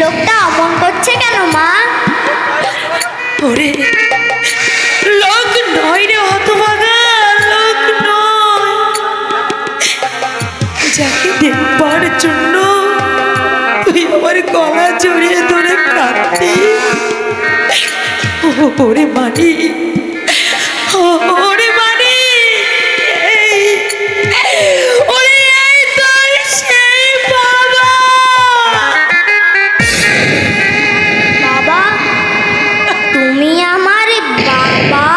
লোকটা অমন করছে কেন মা? ওরে লোক নয় রে হতভাগা, লোক নয়। যাকে দেখবার জন্য তুই আমার গলা জড়িয়ে ধরে কাঁদতি, ওরে মানি, ওরে মানি, ওরে এই তোর সেই বাবা। বাবা, তুমি আমার বাবা?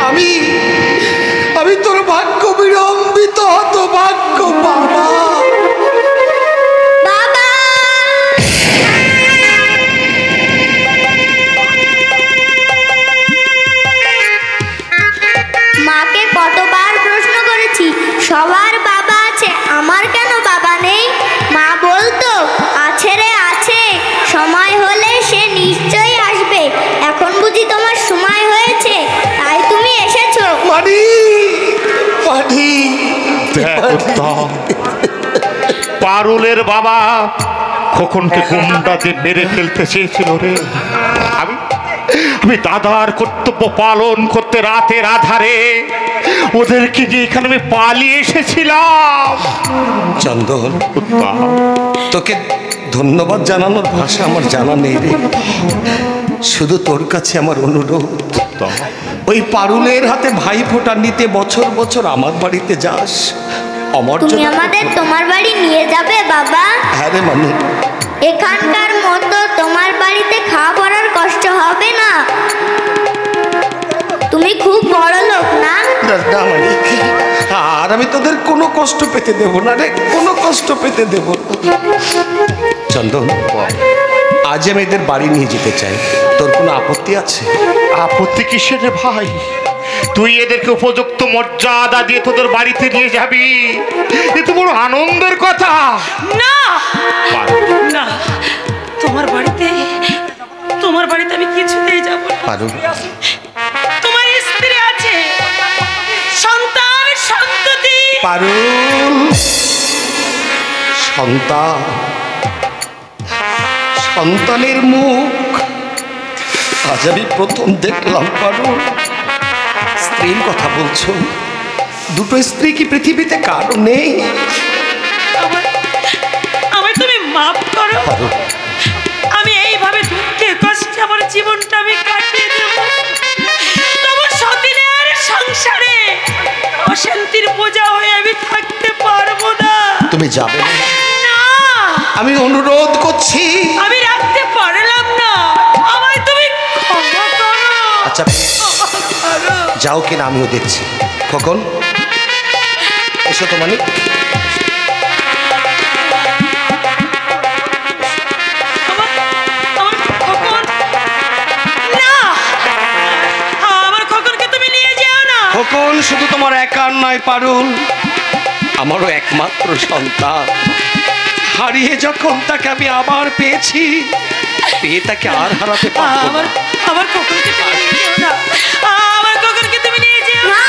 আমি তোর ভাগ্য বিড়ম্বিত হতভাগ্য বাবা। বাবা! মাকে কতবার প্রশ্ন করেছি, সবার বাবা আছে, আমার কেন বাবা নেই? মা বলতো আছে রে আছে, সময় হলে সে নিশ্চয়ই আসবে। এখন বুঝি তোমার সময় হয়েছে, তাই তুমি এসেছো। মানি মানি, পারুলের বাবা খোকনকে গুন্ডাতে মেরে ফেলতে চেয়েছিল রে। আমি দাদার কর্তব্য পালন করতে রাতের আধারে ওদেরকে নিয়ে এখানে আমি পালিয়ে এসেছিলাম। চন্দন, তোকে ধন্যবাদ জানানোর ভাষা আমার জানা নেই রে। শুধু তোর কাছে আমার অনুরোধ, ওই পারুলের হাতে ভাই ফোঁটা নিতে বছর বছর আমার বাড়িতে যাস। তুমি আমাদের তোমার বাড়ি নিয়ে যাবে বাবা? হ্যাঁ রে মানু। এখানকার মতো তোমার বাড়িতে খাওয়া পড়ার কষ্ট হবে না? তুমি খুব বড় লোক না? আর আমি তোদের কোনো কষ্ট পেতে দেব না রে, কোনো কষ্ট পেতে দেব না। চন্দন, আজ আমি এদের বাড়ি নিয়ে যেতে চাই, তোর কোনো আপত্তি আছে? আপত্তি কিসের রে ভাই? তুই এদেরকে উপযুক্ত মর্যাদা দিয়ে তোদের বাড়িতে নিয়ে যাবি, এ তো বড় আনন্দের কথা। না না, তোমার বাড়িতে আমি কিছুতেই যাব না। তোমার স্ত্রী আছে, সন্তান সন্ততি। পারুল, সন্তানের মুখ আজ আমি প্রথম দেখলাম। পারুল, স্ত্রীর কথা বলছো? দুটো স্ত্রী কি পৃথিবীতে কারো নেই? আমায় তুমি মাফ করো। আমি এইভাবে দুঃখে কষ্টে আমার জীবনটা আমি কাটিয়ে দেব। তোমার সতীনের সংসারে অশান্তির বোঝা হয়ে আমি থাকতে পারবো না। তুমি যাবে না? না, আমি অনুরোধ করছি। আমি রাখতে পারলাম না, আমায় তুমি ক্ষমা করো। আচ্ছা যাও কিনা আমিও দেখছি। খোকন, এসো তো মানে। খোকন শুধু তোমার একার নয় পারুল, আমারও একমাত্র সন্তান। হারিয়ে যখন তাকে আমি আবার পেয়েছি, পেয়ে তাকে আর হারাতে পারবো না। আমার খোকনকে তুমি নিয়ে যেও না, আমার খোকনকে তুমি নিয়ে যেও না।